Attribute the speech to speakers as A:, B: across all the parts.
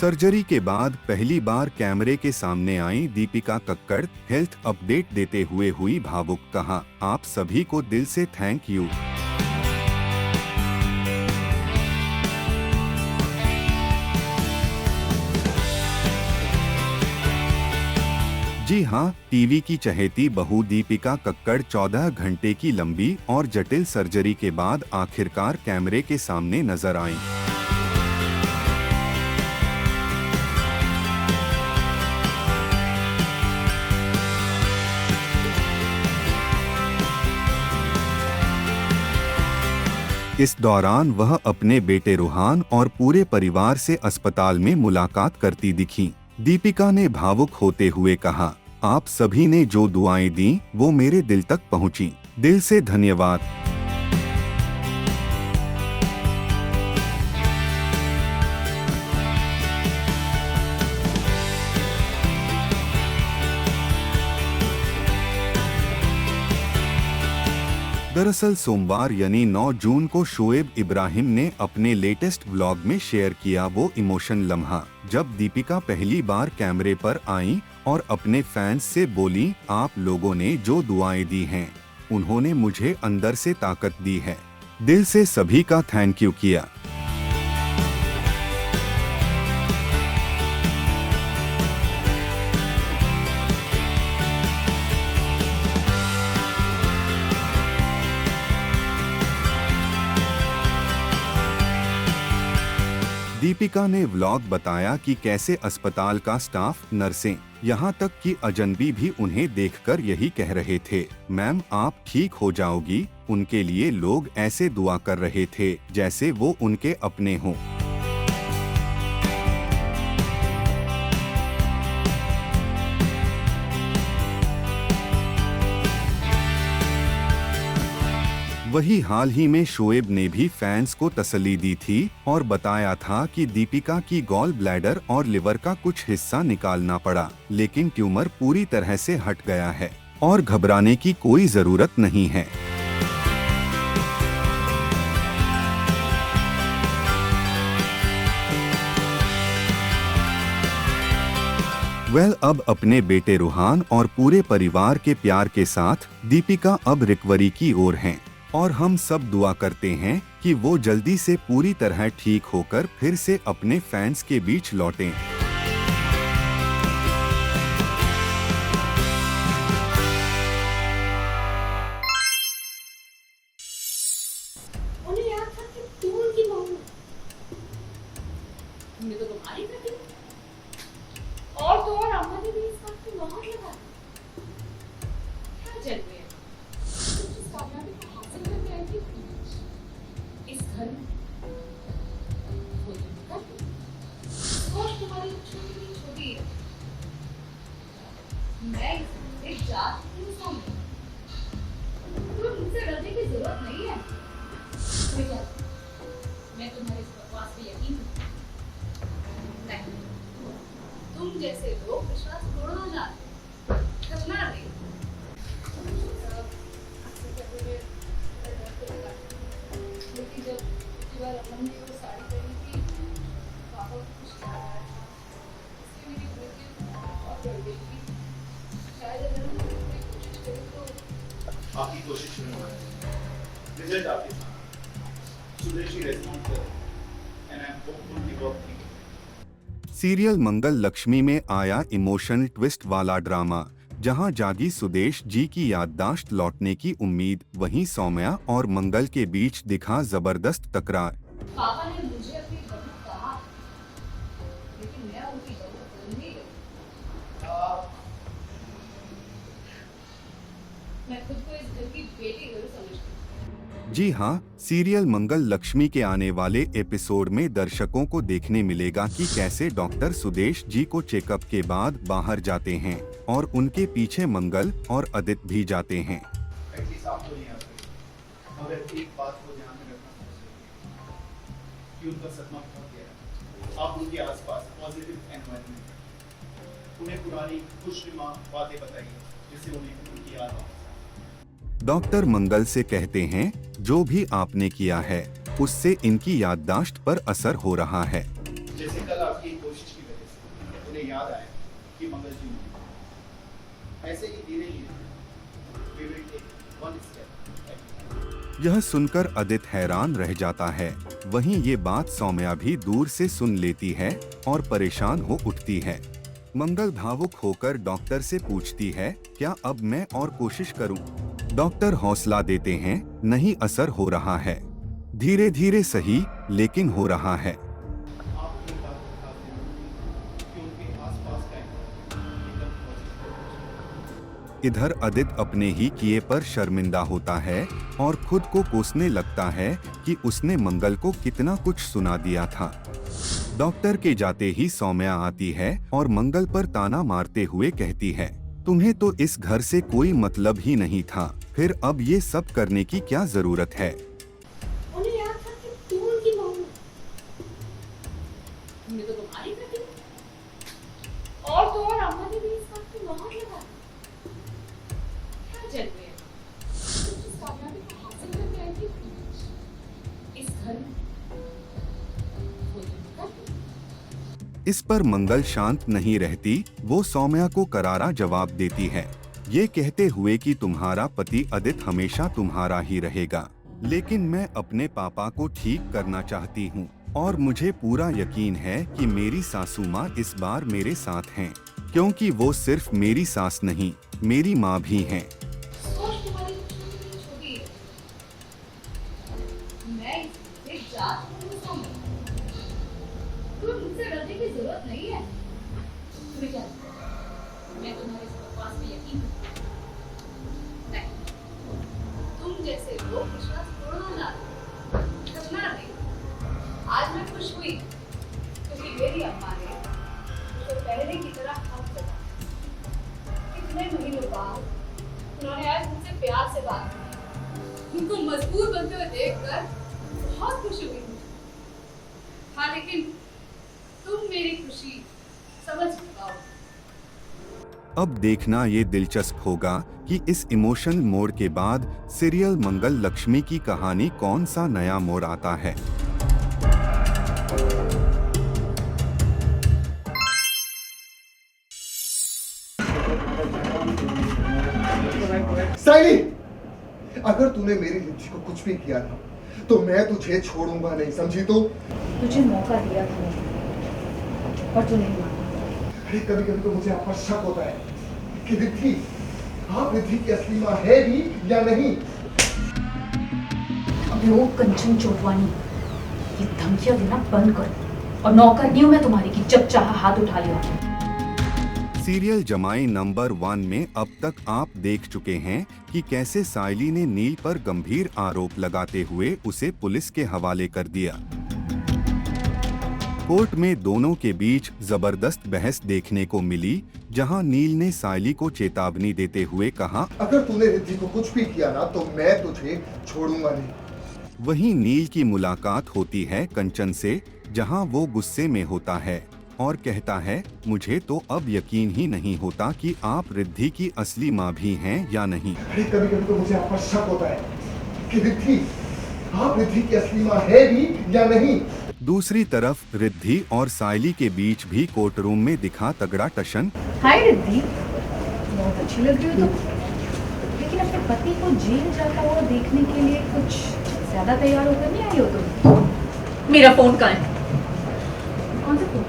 A: Surgery के बाद पहली बार कैमरे के सामने आई दीपिका कक्कड़ हेल्थ अपडेट देते हुए हुई भावुक। कहा, आप सभी को दिल से थैंक यू। जी हां, टीवी की चहेती बहू दीपिका कक्कड़ 14 घंटे की लंबी और जटिल सर्जरी के बाद आखिरकार कैमरे के सामने नजर आईं। इस दौरान वह अपने बेटे रुहान और पूरे परिवार से अस्पताल में मुलाकात करती दिखीं। दीपिका ने भावुक होते हुए कहा, आप सभी ने जो दुआएं दी वो मेरे दिल तक पहुंची। दिल से धन्यवाद। दरअसल सोमवार यानी 9 जून को शोएब इब्राहिम ने अपने लेटेस्ट व्लॉग में शेयर किया वो इमोशन लम्हा, जब दीपिका पहली बार कैमरे पर आईं और अपने फैंस से बोली, आप लोगों ने जो दुआएं दी हैं उन्होंने मुझे अंदर से ताकत दी है। दिल से सभी का थैंक यू किया। दीपिका ने व्लॉग बताया कि कैसे अस्पताल का स्टाफ, नर्सें, यहाँ तक कि अजनबी भी उन्हें देखकर यही कह रहे थे, मैम आप ठीक हो जाओगी। उनके लिए लोग ऐसे दुआ कर रहे थे जैसे वो उनके अपने हों। वही हाल ही में शोएब ने भी फैंस को तसल्ली दी थी और बताया था कि दीपिका की गॉल ब्लैडर और लिवर का कुछ हिस्सा निकालना पड़ा, लेकिन ट्यूमर पूरी तरह से हट गया है और घबराने की कोई जरूरत नहीं है। अब अपने बेटे रुहान और पूरे परिवार के प्यार के साथ दीपिका अब रिकवरी की ओर हैं। और हम सब दुआ करते हैं कि वो जल्दी से पूरी तरह ठीक होकर फिर से अपने फैंस के बीच लौटें।
B: उन्हें याद था कि तू उनकी बहू है। तुमने तो तुम्हारी बेटी और तो और अम्मा ने भी इस बात को बहुत लगा। क्या चल रहा है? इस कामयाबी को हासिल करके आई थी इस घर में। वो तुम कर और तुम्हारी छोटी छोटी है। मैं एक जात की सामने तुम्हें मुझसे डरने की जरूरत नहीं है। मैं तुम्हारे इस बकवास पे यकीन नहीं। तुम जैसे लोग विश्वास तोड़ना जानते, करना नहीं। लेकिन जब अमन ने वो साड़ी पहनी थी, पापा को कुछ याद आया था, इसलिए मेरी बेटी बहुत डर गई थी। शायद अगर हम कोई कोशिश करें तो
C: आपकी कोशिश में रिजल्ट आपके साथ। सुदेशी रेस्पॉन्ड कर एंड आई एम होपफुल कि वो ठीक।
A: सीरियल मंगल लक्ष्मी में आया इमोशनल ट्विस्ट वाला ड्रामा, जहां जागी सुदेश जी की याददाश्त लौटने की उम्मीद, वहीं सौम्या और मंगल के बीच दिखा जबरदस्त तकरार।
B: पापा ने मुझे अपनी बहू कहा, लेकिन मैं उनकी बहू नहीं गई। मैं खुद को इस घर की बेटी जरूर समझती हूँ।
A: जी हाँ, सीरियल मंगल लक्ष्मी के आने वाले एपिसोड में दर्शकों को देखने मिलेगा कि कैसे डॉक्टर सुदेश जी को चेकअप के बाद बाहर जाते हैं और उनके पीछे मंगल और अदित भी जाते हैं।
C: एटलीस्ट आप तो नहीं आते, मगर एक बात को ध्यान में रखना कि उनका सदमा बहुत गहरा है। आप उनके आसपास पॉजिटिव एनवायरनमेंट, उन्हें पुरानी खुशनुमा बातें बताइए जिससे उन्हें उनकी याद आ।
A: डॉक्टर मंगल से कहते हैं, जो भी आपने किया है उससे इनकी याददाश्त पर असर हो रहा है।
C: जैसे कल आपकी कोशिश मुझे याद आया कि मंगल जी ने ऐसे ही धीरे धीरे we will take one step at a time.
A: यह सुनकर अदित हैरान रह जाता है। वहीं ये बात सौम्या भी दूर से सुन लेती है और परेशान हो उठती है। मंगल भावुक होकर डॉक्टर से पूछती है, क्या अब मैं और कोशिश करूं? डॉक्टर हौसला देते हैं, नहीं, असर हो रहा है, धीरे धीरे सही लेकिन हो रहा है।
C: आप ये बात बताते हैं कि उनके आसपास का एकदम पॉजिटिव।
A: इधर अदित अपने ही किए पर शर्मिंदा होता है और खुद को कोसने लगता है कि उसने मंगल को कितना कुछ सुना दिया था। डॉक्टर के जाते ही सौम्या आती है और मंगल पर ताना मारते हुए कहती है, तुम्हें तो इस घर से कोई मतलब ही नहीं था, फिर अब ये सब करने की क्या जरूरत है?
B: उन्हें याद था कि तुम उनकी बहू हो। तुमने तो तुम्हारी कर दी और तो और अम्मा ने भी इस बात की मोहर लगा दी। क्या चल रहे हैं? तुम इस कामयाबी को हासिल करके आई थी इस घर में, वो तुम कर दी।
A: इस पर मंगल शांत नहीं रहती। वो सौम्या को करारा जवाब देती है, ये कहते हुए कि तुम्हारा पति अदित हमेशा तुम्हारा ही रहेगा, लेकिन मैं अपने पापा को ठीक करना चाहती हूँ और मुझे पूरा यकीन है कि मेरी सासू माँ इस बार मेरे साथ हैं, क्योंकि वो सिर्फ मेरी सास नहीं, मेरी माँ भी हैं।
B: सोच तुम्हारी छोटी है। मैं एक जात हूँ सामने। तुम्हें मुझसे डरने की जरूरत नहीं है। तुम्हें क्या लगता है? मैं तुम्हारे पास में यकीन करती हूँ। नहीं, तुम जैसे लोग विश्वास तोड़ना ना करना नहीं। आज मैं खुश हुई क्योंकि मेरी अम्मा ने मुझे पहले की तरह हक दिया। कितने महीनों बाद उन्होंने आज मुझसे प्यार से बात की। उनको मजबूत बनते हुए देखकर बहुत खुशी हुई मुझे। हाँ, लेकिन तुम मेरी खुशी समझ नहीं पाओगे।
A: अब देखना ये दिलचस्प होगा कि इस इमोशनल मोड़ के बाद सीरियल मंगल लक्ष्मी की कहानी कौन सा नया मोड़ आता है।
D: साइली, अगर तूने मेरी रिद्धि को कुछ भी किया ना तो मैं तुझे छोड़ूंगा नहीं, समझी? तो
B: तुझे मौका दिया था और तू नहीं माना।
D: अरे कभी कभी तो मुझे आप पर शक होता है कि रिद्धि, हाँ, रिद्धि की असली माँ है भी या नहीं।
E: लो कंचन चोटवानी, ये धमकियां देना बंद कर और नौकर नहीं हूं मैं तुम्हारी कि जब चाहा हाथ उठा लिया।
A: सीरियल जमाई नंबर 1 में अब तक आप देख चुके हैं कि कैसे साइली ने नील पर गंभीर आरोप लगाते हुए उसे पुलिस के हवाले कर दिया। कोर्ट में दोनों के बीच जबरदस्त बहस देखने को मिली, जहां नील ने साइली को चेतावनी देते हुए कहा,
D: अगर तूने रिद्धि को कुछ भी किया ना तो मैं तुझे छोड़ूंगा नहीं।
A: वहीं नील की मुलाकात होती है कंचन से, जहां वो गुस्से में होता है और कहता है, मुझे तो अब यकीन ही नहीं होता कि आप रिद्धि की असली माँ भी हैं या नहीं।
D: अरे कभी कभी तो मुझे आप पर शक होता है कि रिद्धि, हाँ, रिद्धि की असली माँ है भी या नहीं।
A: दूसरी तरफ रिद्धि और साइली के बीच भी कोर्ट रूम में दिखा तगड़ा टशन।
E: हाय रिद्धि, बहुत अच्छी लग रही हो तुम, लेकिन अपने पति को जेल जाता हुआ देखने के लिए कुछ ज्यादा तैयार होकर नहीं आई हो तुम? मेरा फोन कहाँ है? कौन सा फोन?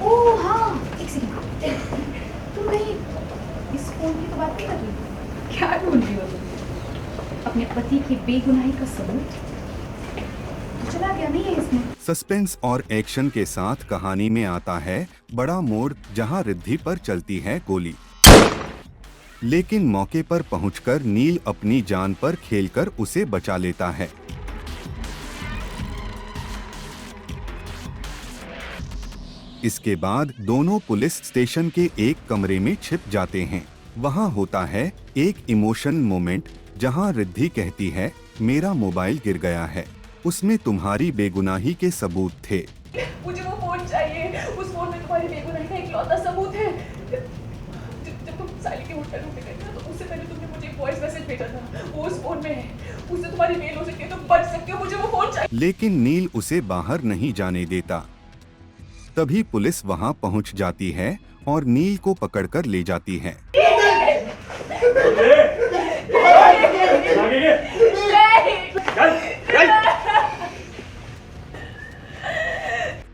E: ओह हाँ, एक सेकंड। तुम कहीं इस फोन की तो बात नहीं कर रही? क्या ढूंढ रही हो तुम? अपने पति की बेगुनाही का सबूत? चला गया नहीं है इसमें।
A: सस्पेंस और एक्शन के साथ कहानी में आता है बड़ा मोड़, जहां रिद्धि पर चलती है गोली, लेकिन मौके पर पहुंचकर नील अपनी जान पर खेलकर उसे बचा लेता है। इसके बाद दोनों पुलिस स्टेशन के एक कमरे में छिप जाते हैं। वहां होता है एक इमोशन मोमेंट, जहां रिद्धि कहती है, मेरा मोबाइल गिर गया है, उसमें तुम्हारी बेगुनाही के सबूत थे।
E: मुझे वो फोन चाहिए, उस फोन में तुम्हारी बेगुनाही का इकलौता सबूत है। जब तुम साइली के होटल में गए थे तो उससे पहले तुमने मुझे एक वॉइस मैसेज भेजा था, वो उस फोन में है, उससे तुम्हारी मेल हो सकती है, तुम बच सकते हो, मुझे वो फोन चाहिए।
A: लेकिन नील उसे बाहर नहीं जाने देता। तभी पुलिस वहां पहुंच जाती है और नील को पकड़कर ले जाती है।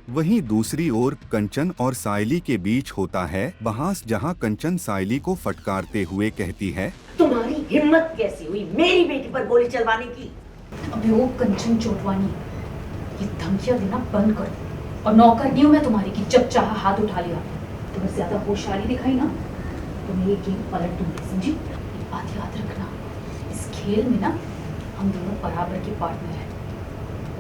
A: वहीं दूसरी ओर कंचन और सायली के बीच होता है बहस, जहां कंचन सायली को फटकारते हुए कहती है,
F: तुम्हारी हिम्मत कैसी हुई मेरी बेटी पर गोली चलवाने की?
E: अबे वो कंचन चोटवानी, ये धमकियां देना बंद कर दो। और नौकर नहीं हूं मैं तुम्हारी कि जब चाहा हाथ उठा लिया। तो बस ज्यादा होशियारी दिखाई ना तो मैं ये गेम पलट दूंगी, समझी? एक बात याद रखना, इस खेल में ना हम दोनों बराबर के पार्टनर हैं।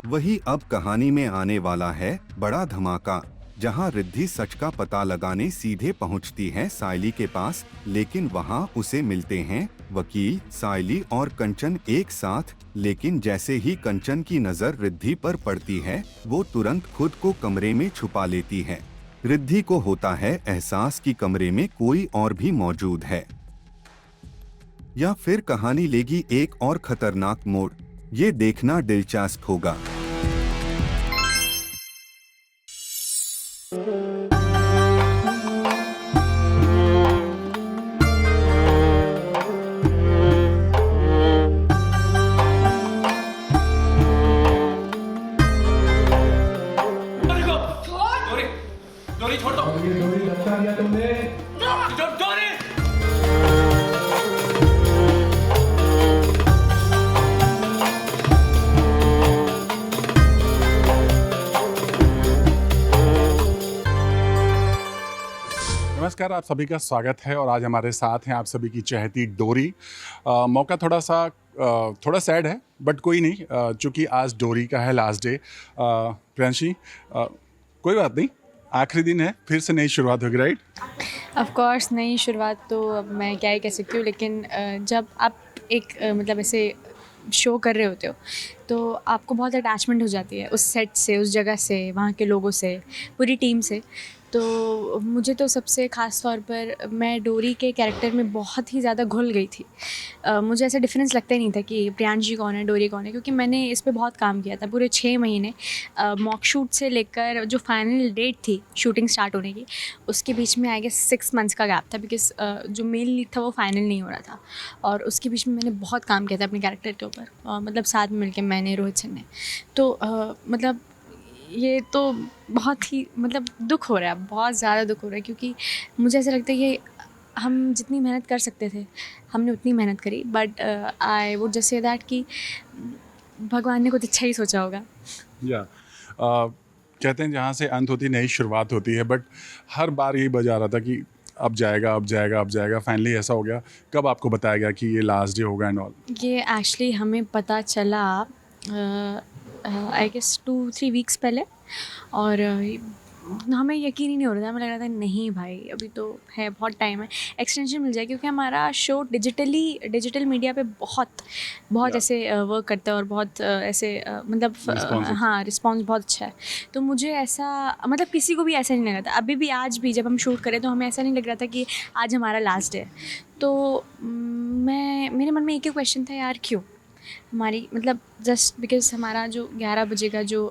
A: वही अब कहानी में आने वाला है बड़ा धमाका, जहां रिद्धि सच का पता लगाने सीधे पहुंचती है सायली के पास, लेकिन वहां उसे मिलते हैं वकील, सायली और कंचन एक साथ। लेकिन जैसे ही कंचन की नजर रिद्धि पर पड़ती है, वो तुरंत खुद को कमरे में छुपा लेती है। रिद्धि को होता है एहसास कि कमरे में कोई और भी मौजूद है। या फिर कहानी लेगी एक और खतरनाक मोड़, ये देखना दिलचस्प होगा।
G: डोरी छोड़ दो।
D: डोरी लटका दिया तुमने।
G: डोरी।
H: नमस्कार, आप सभी का स्वागत है और आज हमारे साथ हैं आप सभी की चहेती डोरी। मौका थोड़ा सैड है बट कोई नहीं, चूँकि आज डोरी का है लास्ट डे। प्रियांशी, कोई बात नहीं, आखिरी दिन है, फिर से नई शुरुआत होगी, राइट?
I: ऑफ कोर्स नई शुरुआत तो अब मैं क्या ही कह सकती हूँ, लेकिन जब आप एक मतलब ऐसे शो कर रहे होते हो तो आपको बहुत अटैचमेंट हो जाती है उस सेट से, उस जगह से, वहाँ के लोगों से, पूरी टीम से। तो मुझे तो सबसे ख़ास तौर पर मैं डोरी के कैरेक्टर में बहुत ही ज़्यादा घुल गई थी। मुझे ऐसा डिफरेंस लगता ही नहीं था कि प्रियांशी कौन है, डोरी कौन है, क्योंकि मैंने इस पे बहुत काम किया था पूरे 6 महीने। मॉक शूट से लेकर जो फाइनल डेट थी शूटिंग स्टार्ट होने की, उसके बीच में आई गेस 6 मंथ्स का गैप था, बिकॉज जो मेल लीड था वो फाइनल नहीं हो रहा था। और उसके बीच में मैंने बहुत काम किया था अपने कैरेक्टर के ऊपर, मतलब साथ में मिलकर मैंने, रोहित सिंह ने। तो मतलब ये तो बहुत ही मतलब दुख हो रहा है, बहुत ज़्यादा दुख हो रहा है, क्योंकि मुझे ऐसा लगता है कि हम जितनी मेहनत कर सकते थे हमने उतनी मेहनत करी। But I would just say that कि भगवान ने कुछ अच्छा ही सोचा होगा।
H: कहते हैं जहाँ से अंत होती नई शुरुआत होती है, बट हर बार यही बजा रहा था कि अब जाएगा, अब जाएगा, अब जाएगा। फाइनली ऐसा हो गया। कब आपको बताया गया कि ये लास्ट डे होगा एंड ऑल? ये
I: एक्चुअली हमें पता चला आई गेस 2-3 वीक्स पहले, और हमें यकीन ही नहीं हो रहा था। हमें लग रहा था नहीं भाई अभी तो है, बहुत टाइम है, एक्सटेंशन मिल जाए, क्योंकि हमारा शो डिजिटल मीडिया पे बहुत ऐसे वर्क करता है और बहुत ऐसे मतलब हाँ रिस्पॉन्स बहुत अच्छा है। तो मुझे ऐसा मतलब किसी को भी ऐसा नहीं लगा था, अभी भी आज भी जब हम शूट करें तो हमें ऐसा नहीं लग रहा था कि आज हमारा लास्ट डे है। तो मेरे मन में एक ही क्वेश्चन था, यार क्यों हमारी मतलब जस्ट बिकॉज हमारा जो 11 बजे का जो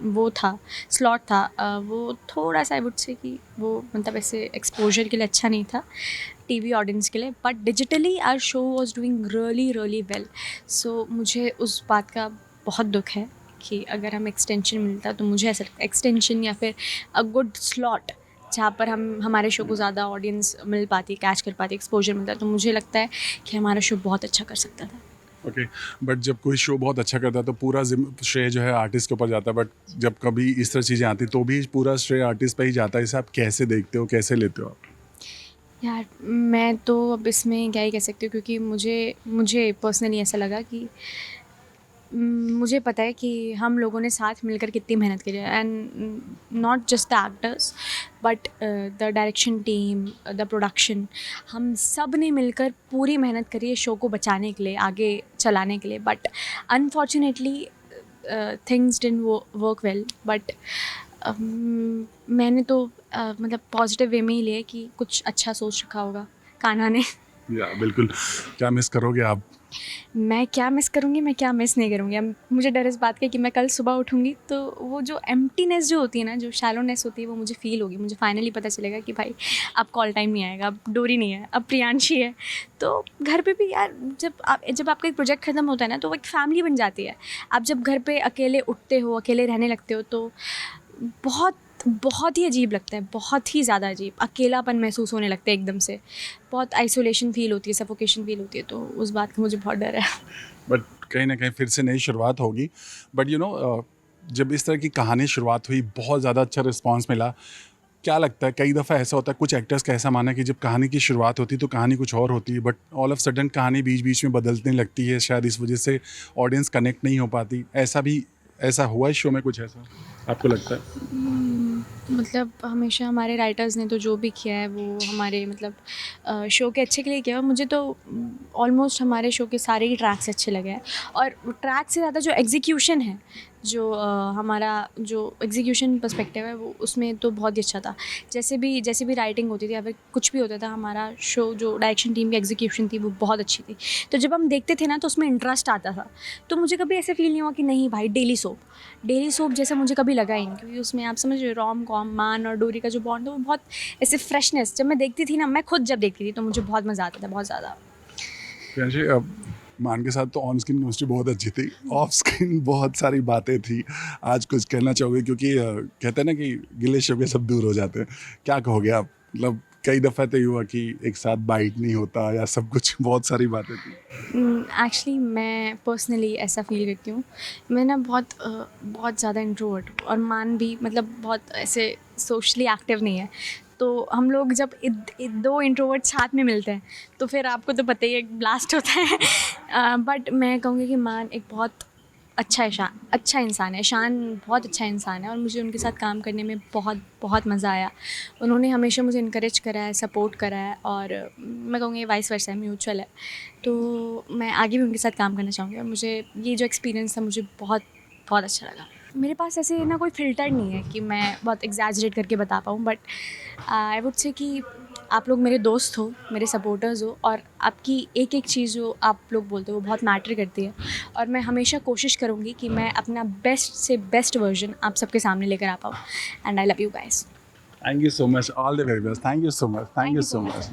I: वो था स्लॉट था, वो थोड़ा सा आई वुड से कि वो मतलब ऐसे एक्सपोजर के लिए अच्छा नहीं था टीवी ऑडियंस के लिए, but digitally our show was doing really well. So मुझे उस बात का बहुत दुख है कि अगर हम एक्सटेंशन मिलता तो मुझे ऐसा लगता एक्सटेंशन या फिर अ गुड स्लॉट जहाँ पर हम हमारे शो को ज़्यादा ऑडियंस मिल पाती, कैच कर पाती, एक्सपोजर मिलता, तो मुझे लगता है कि हमारा शो बहुत अच्छा कर सकता था।
H: ओके, बट जब कोई शो बहुत अच्छा करता है तो पूरा श्रेय जो है आर्टिस्ट के ऊपर जाता है, बट जब कभी इस तरह चीज़ें आती तो भी पूरा श्रेय आर्टिस्ट पे ही जाता है। इसे आप कैसे देखते हो, कैसे लेते हो आप?
I: यार मैं तो अब इसमें क्या ही कह सकती हूँ, क्योंकि मुझे पर्सनली ऐसा लगा कि मुझे पता है कि हम लोगों ने साथ मिलकर कितनी मेहनत करी है, and not just the actors but the direction team, the production, हम सब ने मिलकर पूरी मेहनत करी है शो को बचाने के लिए, आगे चलाने के लिए। But unfortunately things didn't work well. But मैंने तो मतलब पॉजिटिव वे में ही लिया कि कुछ अच्छा सोच रखा होगा कान्हा ने।
H: या बिल्कुल। क्या मिस करोगे आप
I: मैं क्या मिस करूँगी, मैं क्या मिस नहीं करूँगी। अब मुझे डर इस बात का कि मैं कल सुबह उठूँगी तो वो जो एम्प्टीनेस जो होती है ना, जो शैलोनेस होती है, वो मुझे फ़ील होगी। मुझे फाइनली पता चलेगा कि भाई अब कॉल टाइम नहीं आएगा, अब डोरी नहीं है, अब प्रियांशी है। तो घर पे भी यार जब आपका एक प्रोजेक्ट ख़त्म होता है ना, तो वो एक फैमिली बन जाती है। आप जब घर पे अकेले उठते हो, अकेले रहने लगते हो, तो बहुत ही अजीब लगता है, बहुत ही ज़्यादा अजीब। अकेलापन महसूस होने लगता है एकदम से, बहुत आइसोलेशन फ़ील होती है, सफोकेशन फ़ील होती है। तो उस बात का मुझे बहुत डर है।
H: बट कहीं ना कहीं फिर से नई शुरुआत होगी। बट जब इस तरह की कहानी शुरुआत हुई, बहुत ज़्यादा अच्छा रिस्पांस मिला। क्या लगता है, कई दफ़ा ऐसा होता है, कुछ एक्टर्स का ऐसा मानना है कि जब कहानी की शुरुआत होती है तो कहानी कुछ और होती है, बट ऑल ऑफ सडन कहानी बीच बीच में बदलने लगती है, शायद इस वजह से ऑडियंस कनेक्ट नहीं हो पाती। ऐसा हुआ इस शो में, कुछ ऐसा आपको लगता है?
I: मतलब हमेशा हमारे राइटर्स ने तो जो भी किया है वो हमारे मतलब शो के अच्छे के लिए किया है। मुझे तो ऑलमोस्ट हमारे शो के सारे ही ट्रैक्स अच्छे लगे हैं, और ट्रैक से ज़्यादा जो एग्जीक्यूशन है, जो हमारा जो एग्जीक्यूशन पर्सपेक्टिव है, वो उसमें तो बहुत ही अच्छा था। जैसे भी राइटिंग होती थी या फिर कुछ भी होता था, हमारा शो जो डायरेक्शन टीम की एग्जीक्यूशन थी वो बहुत अच्छी थी। तो जब हम देखते थे ना तो उसमें इंटरेस्ट आता था। तो मुझे कभी ऐसे फील नहीं हुआ कि नहीं भाई डेली सोप जैसे मुझे कभी लगा ही नहीं, क्योंकि उसमें आप समझ रहे हो, रोम कॉम मान और डोरी का जो बॉन्ड है वो बहुत ऐसे फ्रेशनेस, जब मैं देखती थी ना, मैं खुद जब देखती थी तो मुझे बहुत मज़ा आता था, बहुत ज़्यादा।
H: प्रियांशी, अब मान के साथ तो ऑन स्क्रीन केमिस्ट्री बहुत अच्छी थी, ऑफ स्क्रीन बहुत सारी बातें थी। आज कुछ कहना चाहोगे, क्योंकि कहते हैं ना कि गिले शिकवे सब दूर हो जाते हैं, क्या कहोगे आप? मतलब कई दफ़ा तो ये हुआ कि एक साथ बाइट नहीं होता या सब कुछ, बहुत सारी बातें थी।
I: एक्चुअली मैं पर्सनली ऐसा फील करती हूँ। मैं ना बहुत ज़्यादा इंट्रोवर्ट हूँ, और मान भी मतलब बहुत ऐसे सोशली एक्टिव नहीं है। तो हम लोग जब दो इंट्रोवर्ट साथ में मिलते हैं तो फिर आपको तो पता ही है, एक ब्लास्ट होता है। बट मैं कहूँगी कि मान एक बहुत अच्छा इंसान है। शान बहुत अच्छा इंसान है, और मुझे उनके साथ काम करने में बहुत मज़ा आया। उन्होंने हमेशा मुझे इनकरेज करा है, सपोर्ट करा है, और मैं कहूँगी वाइस वर्सा है, म्यूचुअल है। तो मैं आगे भी उनके साथ काम करना चाहूँगी, और मुझे ये जो एक्सपीरियंस था मुझे बहुत अच्छा लगा। मेरे पास ऐसे ना कोई फ़िल्टर नहीं है कि मैं बहुत एग्जैजरेट करके बता पाऊँ, बट आई वुड से कि आप लोग मेरे दोस्त हो, मेरे सपोर्टर्स हो, और आपकी एक चीज़ जो आप लोग बोलते हो वो बहुत मैटर करती है। और मैं हमेशा कोशिश करूँगी कि मैं अपना बेस्ट से बेस्ट वर्जन आप सबके सामने लेकर आ पाऊँ। And I love you guys.
H: Thank you so much, all the very best. Thank you so much, thank you so much.